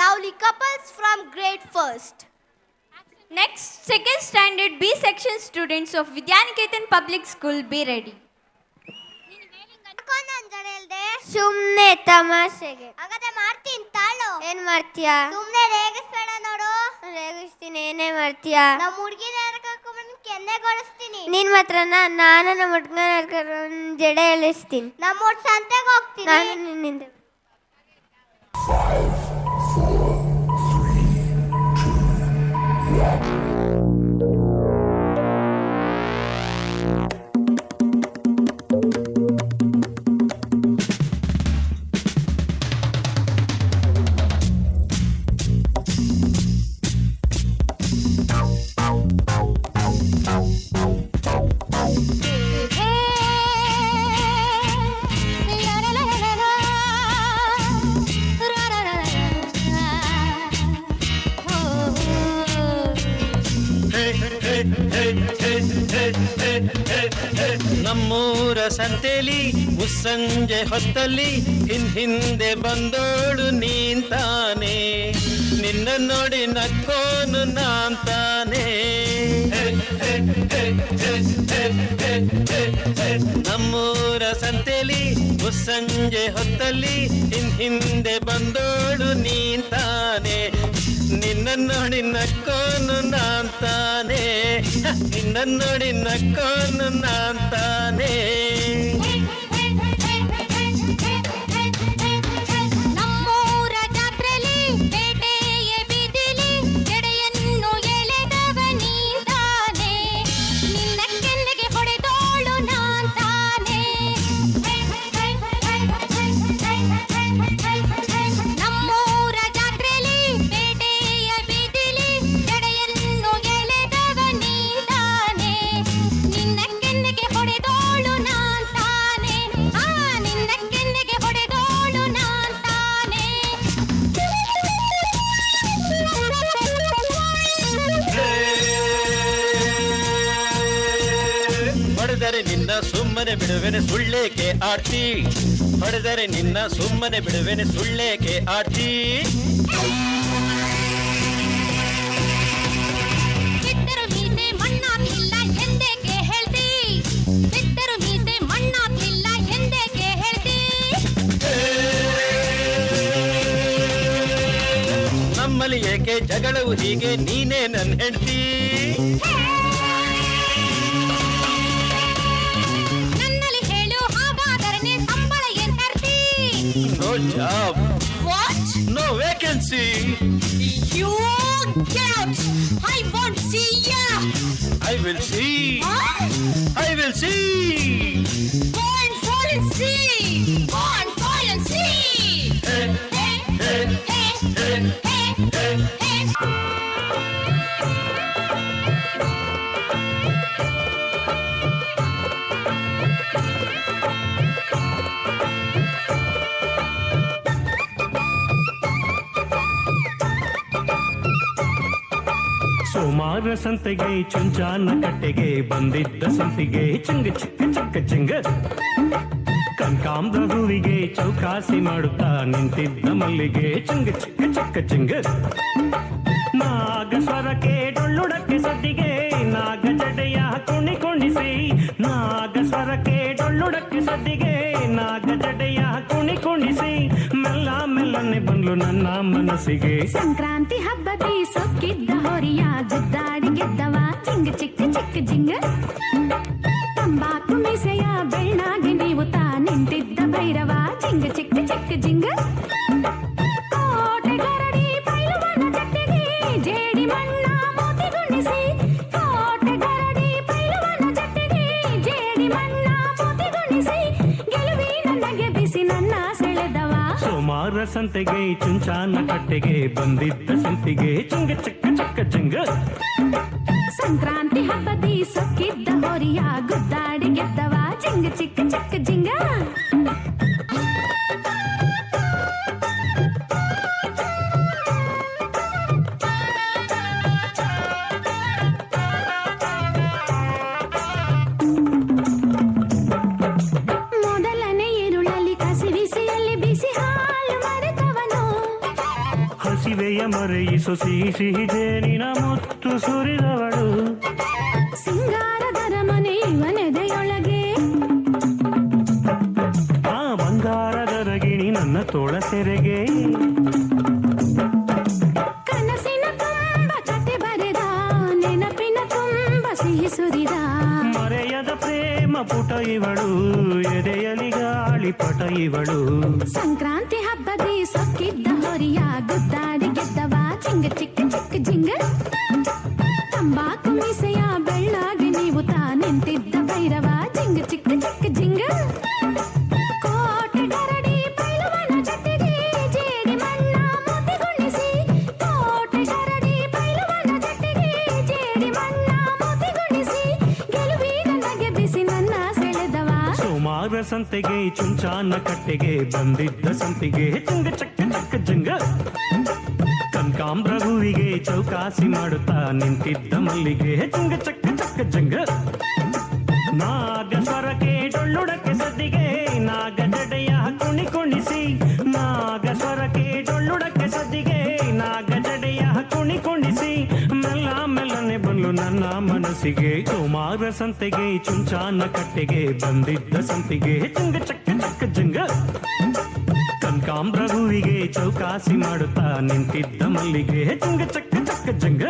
lovely couples from grade 1st. Next, second standard B section students of Vidyaniketan Public School, be ready. ಸುಮ್ನೆ ತಮಾಷೆಗೆ ಹಾಗಾದ್ರೆ ಮಾಡ್ತೀನಿ ತಾಳು. ಏನ್ ಮಾಡ್ತೀಯಾ? ಸುಮ್ನೆ ರೇಗಿಸ್ಬೇಡ ನೋಡು. ರೇಗಿಸ್ತೀನಿ. ಏನೇ ಮಾಡ್ತೀಯಾ? ನಮ್ಮ ಹುಡುಗಿನ ಕರ್ಕೊಂಡ್ಬಂದು ಕೆನ್ನೆಗೊಳಿಸ್ತೀನಿ. ನೀನ್ ಮಾತ್ರನಾ? ನಾನು ನಮ್ಮ ಹುಡುಗನ ಜಡೆ ಎಳಿಸ್ತೀನಿ. ನಮ್ಮ ಸಂತೆಗೆ ಹೋಗ್ತೀನಿ. ನಾನು ನಿನ್ನಿಂದ 5, 4, 3, 2, 1. ನಮ್ಮೂರ ಸಂತೆಲಿ ಮುಸ್ಸಂಜೆ ಹೊತ್ತಲ್ಲಿ ಹಿಂದೆ ಬಂದೋಳು ನೀಂತಾನೆ, ನಿನ್ನ ನೋಡಿ ನಕ್ಕೋನು ನಾಂತಾನೆ. ನಮ್ಮೂರ ಸಂತೆಲಿ ಮುಸ್ಸಂಜೆ ಹೊತ್ತಲ್ಲಿ ಹಿಂದೆ ಬಂದೋಳು ನೀಂತಾನೆ, ನಿನ್ನ ನೋಡಿ ನಕ್ಕೋನು ನಾಂತಾನೆ, ನಿನ್ನ ನೋಡಿ ನಕ್ಕೋನು ನಾಂತಾನೆ. ಹೊಡೆದರೆ ನಿನ್ನ ಸುಮ್ಮನೆ ಬಿಡುವೆನೆ ಸುಳ್ಳೇಕೆ ಆಡ್ತಿ, ಹೊಡೆದರೆ ನಿನ್ನ ಸುಮ್ಮನೆ ಬಿಡುವೆನೆ ಸುಳ್ಳೇಕೆ ಆಡ್ತಿ. ಬಿದ್ದರು ಮೀಸೆ ಮಣ್ಣಾಗ್ಲಿಲ್ಲ ಎಂದೇಕೆ ಹೇಳ್ತಿ, ಬಿದ್ದರು ಮೀಸೆ ಮಣ್ಣಾಗ್ಲಿಲ್ಲ ಎಂದೇಕೆ ಹೇಳ್ತಿ. ನಮ್ಮಲ್ಲಿ ಏಕೆ ಜಗಳವು ಹೀಗೆ, ನೀನೇ ನನ್ನ ಹೆಂಡ್ತಿ. No job. What? No vacancy. You get out. I won't see ya. I will see. Huh? I will see. Go and fall and see. Go and fall and see. Hey, hey, hey, hey, hey, hey, hey. ಸೋಮಾರ ಸಂತೆಗೆ ಚುಂಚಾನ ಕಟ್ಟೆಗೆ ಬಂದಿದ್ದ ಸಂತಿಗೆ ಚಿಂಗ ಚಿಕ್ಕ ಚಿಕ್ಕ ಚಿಂಗ, ಕನಕಾಂಬರ ಹೂವಿಗೆ ಚೌಕಾಸಿ ಮಾಡುತ್ತಾ ನಿಂತಿದ್ದ ಮಲ್ಲಿಗೆ ಚಿಂಗ ಚಿಕ್ಕ ಚಿಕ್ಕ ಚಿಂಗ. ನಾಗ ಸ್ವರಕ್ಕೆ ಡೊಳ್ಳುಡಕ್ಕೆ ಸದ್ದಿಗೆ ನಾಗ ಜಡೆಯ ಕುಣಿಸಿ, ನಾಗ ಸ್ವರಕ್ಕೆ ಡೊಳ್ಳುಡಕ್ಕೆ ಸದ್ದಿಗೆ ನಾಗ ಜಡೆಯ ಕುಣಿಸಿ, ಮೆಲ್ಲ ಮೆಲ್ಲನೆ ಬಂದ್ಲು ನನ್ನ ಮನಸ್ಸಿಗೆ. ಸಂಕ್ರಾಂತಿ ಹಬ್ಬದಿ ಸೊಕ್ಕಿದ್ದ ಹೊರಿಯ ಗುದ್ದಾಡಿ ಗೆದ್ದವ ಚಿಂಗ ಚಿಕ್ಕ ಚಿಕ್ಕ ಜಿಂಗ, ತಂಬಾಕು ಮೀಸೆಯ ಬೆಳ್ಳಾಗಿ ನೀವು ತಾ ನಿಂತಿದ್ದ ಭೈರವ ಚಿಂಗ ಚಿಕ್ಕ ಚಿಕ್ಕ ಜಿಂಗ. ಕೋಟೆ ಗರಡಿ ಪೈಲುವನ ಜಟ್ಟಿಗೆ ಜೇಡಿ ಮಣ್ಣ ಮೋತಿಗುಣಿಸಿ, ಕೋಟೆ ಗರಡಿ ಪೈಲುವನ ಜಟ್ಟಿಗೆ ಜೇಡಿ ಮಣ್ಣ ಮೋತಿಗುಣಿಸಿ, ಗೆಲುವಿನ ನಗೆ ಬಿಸಿ ನನ್ನ ಸೆಳೆದವ. ಸೋಮಾರ ಸಂತೆಗೆ ಚುಂಚಾನ ಕಟ್ಟೆಗೆ ಬಂದಿದ್ದ ಸಂತಿಗೆ ಚಿಂಗ ಚಿಕ್ಕ ಚಿಕ್ಕ ಚಿಂಗ. ಸಂಕ್ರಾಂತಿ ಹಬ್ಬದಿ ಸೊಕ್ಕಿದ್ದ ಹೊರಿಯ ಗುದ್ದಾಡಿ ಗೆದ್ದವ ಚಿಂಗ ಚಿಕ್ಕ ಚಿಕ್ಕ ಜಿಂಗ. ಹಸಿವೆಯ ಮರೆಯಿಸು ಸಿಹಿ ಸಿಹಿ ಜೇನಿನ ಮುತ್ತು ಸುರಿದವಳು ಸಿಂಗಾರದರ ಮನೆ ಇವನೆದೆಯೊಳಗೆ ಆ ಬಂಗಾರದ ರಗಿಣಿ ನನ್ನ ತೋಳ ಸೆರೆಗೆ ಕನಸಿನ ತುಂಬ ಕತೆ ಬರೆದ ನೆನಪಿನ ತುಂಬ ಸಿಹಿ ಸುರಿದ ಮರೆಯದ ಪ್ರೇಮ ಪುಟ ಇವಳು ಎದೆಯಲಿ ಗಾಳಿ ಪಟ ಇವಳು ಸಂಕ್ರಾಂತಿ ಹಬ್ಬದಿ ಸೊಕ್ಕಿದ್ದ ಹೊರಿಯ ಗುದ್ದಾಡಿ ಗೆದ್ದವ ಚಿಂಗ ಚಿಕ್ಕ ಚಿಕ್ಕ ಜಿಂಗ ತಂಬಾಕು ಮೀಸೆಯ ಬೆಳ್ಳಾಗಿ ನೀವು ತಾ ನಿಂತಿದ್ದ ಭೈರವ ಜಿಂಗ ಚಿಕ್ಕ ಚಿಕ್ಕ ಜಿಂಗ ಕೋಟೆ ಗರಡಿ ಪೈಲುವನ ಜೊತೆಗೆ ಜೇಡಿ ಮಣ್ಣ ಮೋತಿಗುಣಿಸಿ ಕೋಟೆ ಗರಡಿ ಪೈಲುವನ ಜೊತೆಗೆ ಜೇಡಿ ಮಣ್ಣ ಮೋತಿಗುಣಿಸಿ ಗೆಲುವಿನ ನಗೆ ಬಿಸಿ ನನ್ನ ಸೆಳೆದವ ಸೋಮಾರ ಸಂತೆಗೆ ಚುಂಚಾನ ಕಟ್ಟೆಗೆ ಬಂದಿದ್ದ ಸಂತಿಗೆ ಚಂಗ ಚಕ್ಕ ಚಕ್ಕ ಜಂಗ ಕನಕಾಂಬ್ರ ಹೂವಿಗೆ ಚೌಕಾಸಿ ಮಾಡುತ್ತಾ ನಿಂತಿದ್ದ ಮಲ್ಲಿಗೆ ಚಂಗ ಚಕ್ಕ ಚಕ್ಕ ಜಂಗ ನಾಗಸ್ವರಕ್ಕೆ ಡೊಳ್ಳುಡಕ್ಕೆ ಸದ್ದಿಗೆ ನಾಗ ಜಡೆಯ ಕುಣಿ ಕುಣಿಸಿ ನಾಗಸ್ವರಕ್ಕೆ ಡೊಳ್ಳುಡಕ್ಕೆ ಸದ್ದಿಗೆ ನಾಗ ಜಡೆಯ ಕುಣಿ ಕುಣಿಸಿ ಮೆಲ್ಲ ಮೆಲ್ಲನೆ ಬಂದು ನನ್ನ ಮನಸ್ಸಿಗೆ ಸೋಮಾರ ಸಂತೆಗೆ ಚುಂಚಾನ ಕಟ್ಟೆಗೆ ಬಂದಿದ್ದ ಸಂತಿಗೆ ಚಂಗ ಚಕ್ಕ ಚಕ್ಕ ಜಂಗ ಕನಕಾಂಬ್ರ ಹೂವಿಗೆ ಚೌಕಾಸಿ ಮಾಡುತ್ತಾ ನಿಂತಿದ್ದ ಮಲ್ಲಿಗೆ ಚಂಗ ಚಕ್ಕ ಚಕ್ಕ ಜಂಗ